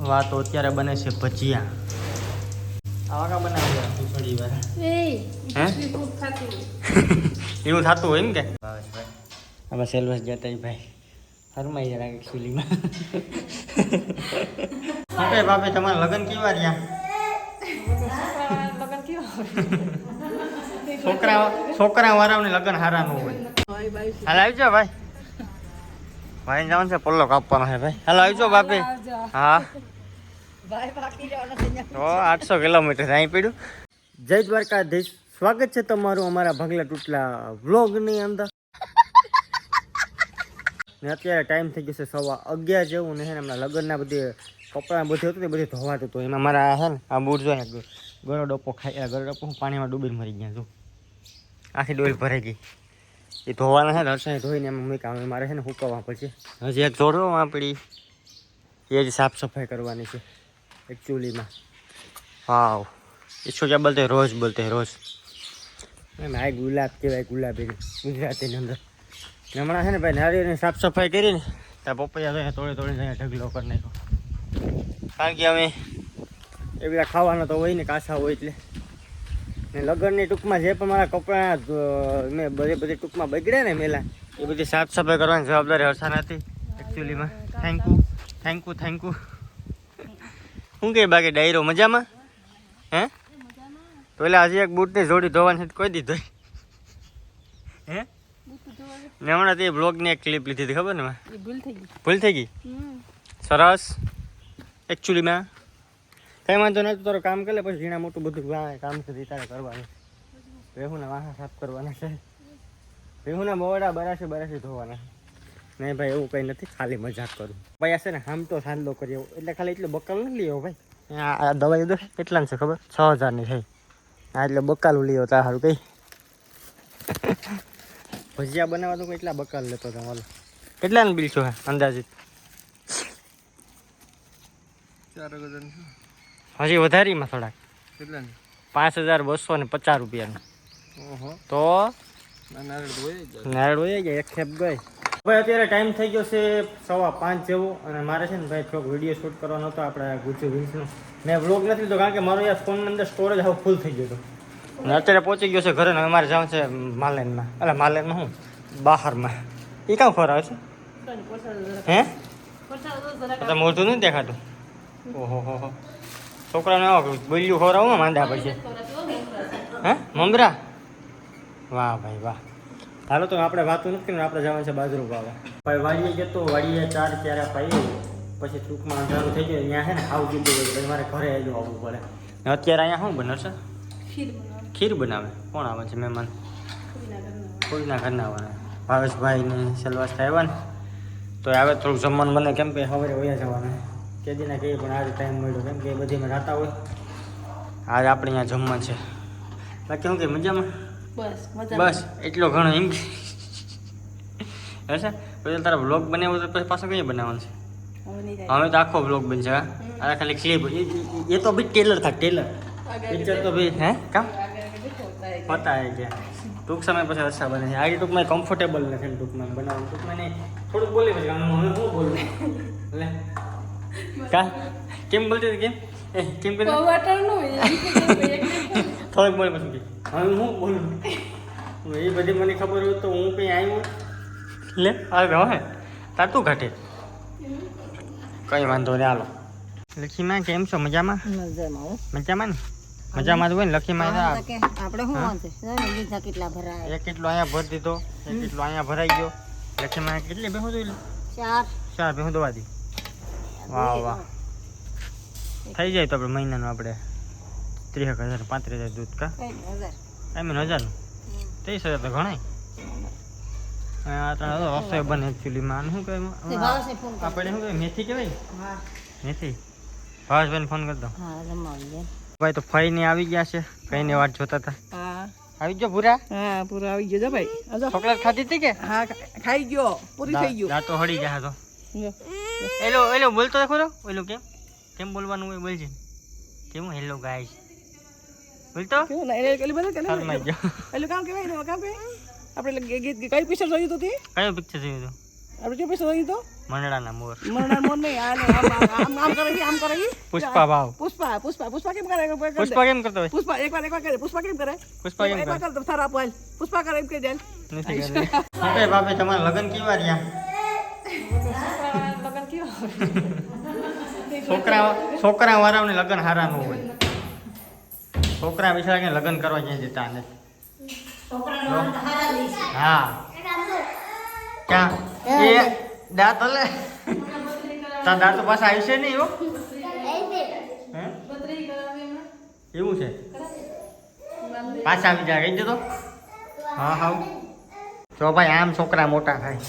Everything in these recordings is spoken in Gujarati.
વાહ તો અત્યારે બને છે ભજીયા. આવા કા બનાવ્યા ખીચડી વાળા હે એવું થતું હોય એમ કે બસ ભાઈ આમાં સેલવાસ જતા ભાઈ ફરમાઈ જરા એકચ્યુઅલીમાં ઓકે બાપે તમારા લગ્ન કેવા રહ્યા છોકરા વાળાને લગ્ન હારા ન હોય હાલ આવી જાઓ ભાઈ ભાઈ જવાનું છે પલ્લો કાપવાનો છે ભાઈ હાલો આવી જાઓ બાપે હા તો 800 કિલોમીટર અહીં પડ્યું. જય દ્વારકાધીશ, સ્વાગત છે તમારું અમારા ભગલા તૂટલા વ્લોગની અંદર. ને અત્યારે ટાઈમ થઈ ગયો છે 11:15 જેવું ને હમણાં લગ્નના બધી કપડાં બધું હતું ને બધું ધોવાતું હતું. એમાં મારા છે ને આ બૂટ જો ને ગળો ડપ્પો ખાઈ ગળો ડપ્પો હું પાણીમાં ડૂબીને મરી ગયા છું. આખી ડોલ ભરાઈ ગઈ. એ ધોવાના છે રસાઈ ધોઈને એમાં મૂકી આવે મારે છે ને સૂકવવા પડશે. હજી એક જોડવામાં પડી એ જ સાફ સફાઈ કરવાની છે એકચ્યુઅલીમાં. વાવ ઈચ્છો ક્યાં બોલતે રોજ રોજ આ ગુલાબ કહેવાય ગુલાબી ગુજરાતીની અંદર. હમણાં છે ને ભાઈ નારિયેળની સાફ સફાઈ કરીને ત્યાં પપૈયા તોડીને અહીંયા ઢગલો કરી નાખ્યો. કારણ કે અમે એ બધા ખાવાના તો હોય ને કાસા હોય એટલે ને લગ્નની ટૂંકમાં જે પણ મારા કપડાં મેં બધી ટૂંકમાં બગડ્યા ને મેલા એ બધી સાફ સફાઈ કરવાની જવાબદારી હર્ષાન હતી એકચ્યુઅલીમાં. થેન્ક યુ શું કહે બાકી ડાયરો મજામાં હે તો એટલે હજી એક બૂટની જોડી ધોવાની કોઈ દીધો હે ને હમણાં તે બ્લોગની એક ક્લિપ લીધી હતી ખબર ને ભૂલ થઈ ગઈ સરસ એકચ્યુઅલીમાં કંઈ વાંધો નહીં. તારું કામ કરે પછી ઝીણા મોટું બધું કામ છે તારે કરવાનું. રેહુના વાહા સાફ કરવાના છે, રેહુના મોડા બરાશે ધોવાના. નહીં ભાઈ એવું કંઈ નથી, ખાલી મજાક કરું ભાઈ. આ છે ને આમ તો સાંદલો કરીએ એટલે ખાલી એટલું બકાલ નથી લેવો ભાઈ. આ દવાઈ દો કેટલાની છે ખબર 6000ની થઈ. આ એટલે બકાલું લેવો તાર સારું કઈ ભજીયા બનાવવા તો કેટલા બકાલ લેતો તમારો કેટલાનું બિલ છો અંદાજિત? 4000 હજી વધારીમાં થોડાક 5250 રૂપિયાનું. તો નારળ હોય જાય એક ખેપ ગઈ ભાઈ. અત્યારે ટાઈમ થઈ ગયો છે 5:15 જેવો અને મારે છે ને ભાઈ થોડોક વિડીયો શૂટ કરવાનો હતો આપણે ગુજુ વિન્સનો. મેં વ્લોગ નથી લીધો કારણ કે મારો યાર ફોનની અંદર સ્ટોરેજ હવે ફૂલ થઈ ગયો હતો. અને અત્યારે પહોંચી ગયો છે ઘરે ને અમારે જવાનું છે માલેનમાં. એટલે માલેનમાં હું બહારમાં એ કામ ખોરાવે છે હે બધા મોઢું નથી દેખાતું. ઓહો હો છોકરાને બોલ્યું ખોરાવું માંદા પછી હે મમરા. વાહ ભાઈ વાહ. હાલો તો આપણે વાતું નથી કરીને આપણે જવાનું છે બાજરો વાવવા. ભાઈ વાડીએ જતો વાડીએ 4 ક્યારે પાઈ પછી ટૂંકમાં અંધારું થઈ ગયું. અહીંયા છે ને ખાવું કીધું હોય પછી મારે ઘરે આવવું પડે. અત્યારે અહીંયા શું બનાવશે? ખીર બનાવે. કોણ આવે છે મહેમાન? કોઈના ઘરના આવવાના ભાવેશભાઈ ને સેલવાસભાઈ આવ્યા ને તો આવે થોડુંક જમવાનું બને કેમ કે સવારે વયા જવાના કેદીના કહીએ પણ આજે ટાઈમ મળ્યો કેમ કે બધી મેં રાતા હોય. આજે આપણે અહીંયા જમવાનું છે. બાકી શું કે મજામાં? બસ એટલો ઘણો એમ હશે. પછી તારા બ્લોગ બનાવ્યો તો પછી પાછો કઈ બનાવવાનું છે? હવે તો આખો બ્લોગ બનશે. આ ખાલી ક્લિપ એ તો ભાઈ ટેલર થાય ટેલર પિક્ચર તો ભાઈ હે કામ પતા હે ગયા ટૂંક સમય પછી અરસા બને છે. આ ટૂંકમાં કમ્ફર્ટેબલ નથી ટૂંકમાં બનાવવાનું. ટૂંકમાં નહીં થોડુંક બોલી પછી હવે હું બોલું એટલે કા કેમ બોલતી હતી કેમ કરી થોડુંક બોલે પછી હવે હું બોલું એ બધી મને ખબર હોય તો હું કંઈ આવ્યું લે આવે હે તાતું ઘટે કંઈ વાંધો નહીં. હાલો લખીમાં કેમ છો? મજામાં મજામાં ને મજામાં જ હોય ને લખીમાં. આપણે શું વાંધે કેટલા ભરાય એક કેટલો અહીંયા ભરી દીધો એક કેટલો અહીંયા ભરાઈ ગયો. લખીમાં કેટલી ભેહું જોઈ? 4 ભેહું દવા દી. વાહ વાહ થઈ જાય તો આપણે મહિનાનું આપણે 30,000 35,000 દૂધ કા એમ 1000નું 30,000 તો ઘણાય. રસોઈ બને એકચ્યુઅલીમાં શું કહે આપણે શું કહે મેથી કહેવાય મેથી. ભાવેશભાઈને ફોન કરી દો ભાઈ. તો ફઈ ને આવી ગયા છે કઈ ને વાટ જોતા હતા. આવી ગયો પૂરા? હા પૂરા આવી ગયો ભાઈ. ચોકલેટ ખાધી હતી કે? હા ખાઈ ગયો પૂરી થઈ ગયું. દાંતો હળી ગયા તો એલો બોલતો દેખો તો ઓલો કેમ બોલવાનું હોય બોલજે કેવું હેલો ગાઈસ બોલતો આપણે ગીત કઈ પિક્ચર જોયું હતું? કયું પિક્ચર જોયું હતું? આપણે જો પૈસા તો મંડળાના મોર મરણા મોન નહીં આમ કરે ઈ પુષ્પા ભાવ પુષ્પા કેમ કરે પુષ્પા કેમ કરતો હોય પુષ્પા એકવાર કરે પુષ્પા કેમ કરે પુષ્પા કેમ એકવાર કરે કર તારા પોલ પુષ્પા કરે એમ કે જાય નથી કરતી અરે બાપે તમારા લગન કેવા રહ્યા છોકરા વાળાઓને લગન હારા ન હોય છોકરા બિચારા કે લગન કરવા ક્યાં જતા નથી હા ક્યાં એ દાંત હલે તાર દાંત તો પાછા આવી છે નહીં હો હે એવું છે પાછા આવી જાય કહી દે તો હા હા જો ભાઈ આમ છોકરા મોટા થાય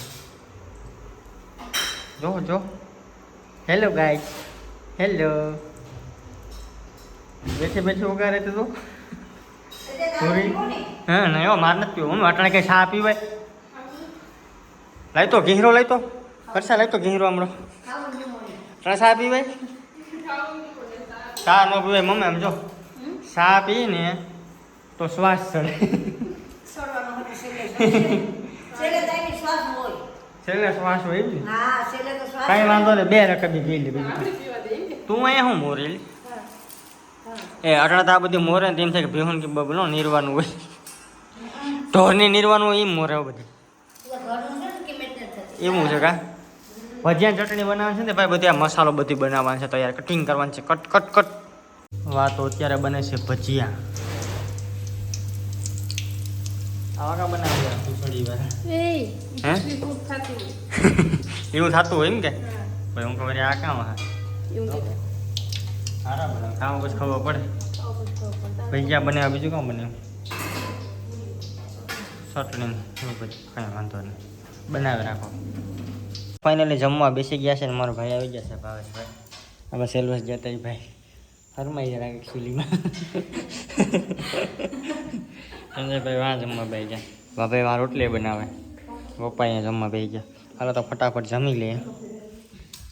જો હેલો ગાઈસ હેલો બેઠે ઉગારે તો પૂરી હા નહીં હો માર નથી પીવું હું અટાણે કઈ ચા પીવાય લઈ તો ઘીરો લઈ તો પરસા લઈ તો ઘીરો હમણાં ચા પીવાય ચા ન પીવાય મમ્મી આમ જો ચા પીને તો શ્વાસ ચડે છેલ્લે શ્વાસ હોય એમ ને કઈ વાંધો ને 2 રકબી પી લે બીજું તું અહીંયા શું મોરેલી એ અટણા તો આ બધી મોરે ને તેમ થાય કે ભેહું કે બબલો નીરવાનું હોય ઢોરની નીરવાનું હોય એમ મોરે બધી એવું છે કા ભજીયા ચટણી બનાવવાની છે ને ભાઈ બધી આ મસાલો બધી બનાવવાનો છે તૈયાર કટિંગ કરવાની છે કટ વાત તો અત્યારે બને છે ભજીયા આવા કા બનાવી ખીચડી વાળા હે એવું થતું હોય એમ કે ભાઈ હું ખબર આ કામ સારા બનાવે કામ પછી ખબર પડે ભજીયા બનાવ્યા બીજું કામ બને ચટણી એવું બધું કંઈ વાંધો નહીં બનાવી રાખો ફાઇનલી જમવા બેસી ગયા છે ને મારો ભાઈ આવી જશે ભાવેશભાઈ આમાં સેલ્વસ જતા ભાઈ ફરમાઈ જરા એકચ્યુઅલીમાં સંજયભાઈ વાં જમવા બેસી જાય બાભાઈ વાં રોટલી બનાવે પપ્પા અહીંયા જમવા બેસી ગયા હાલો તો ફટાફટ જમી લે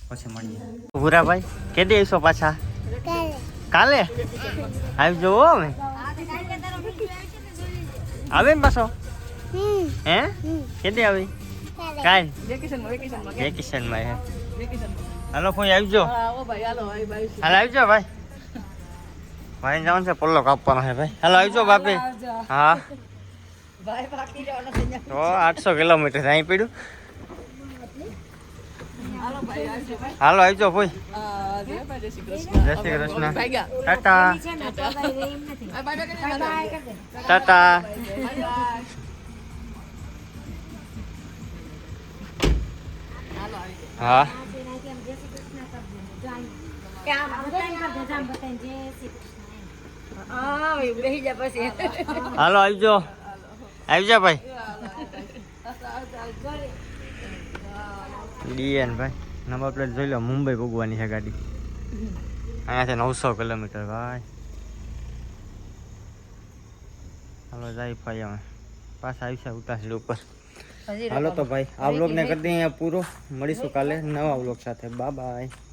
પછી મળીએ ભૂરાભાઈ કે દઈશો પાછા કાલે આવી જવો અમે આવે ને પાછો હે કે આવી કાલ વેકેશનમાં હે હાલો કોઈ આવી જાઓ હાલ આવી જાઓ ભાઈ ભાઈ જવાનું છે પલ્લો કાપવાનો છે ભાઈ હાલો આવી જાઓ બાપે હા તો 800 કિલોમીટર અહીં પડ્યું હાલો આવી જાઓ ભાઈ જય શ્રી કૃષ્ણ ટાટા ટાટા હા હાલો આવી જાઓ ભાઈ ડીએન ભાઈ નંબર પ્લેટ જોઈ લો મુંબઈ ભોગવાની છે ગાડી અહીંયાથી 900 કિલોમીટર ભાઈ હાલો જાય ભાઈ અમે પાછા આવી છે ઉતાસી ઉપર હાલો તો ભાઈ આ વ્લોગને કરી દઈએ અહીંયા પૂરો મળીશું કાલે નવા વ્લોગ સાથે બાય બાય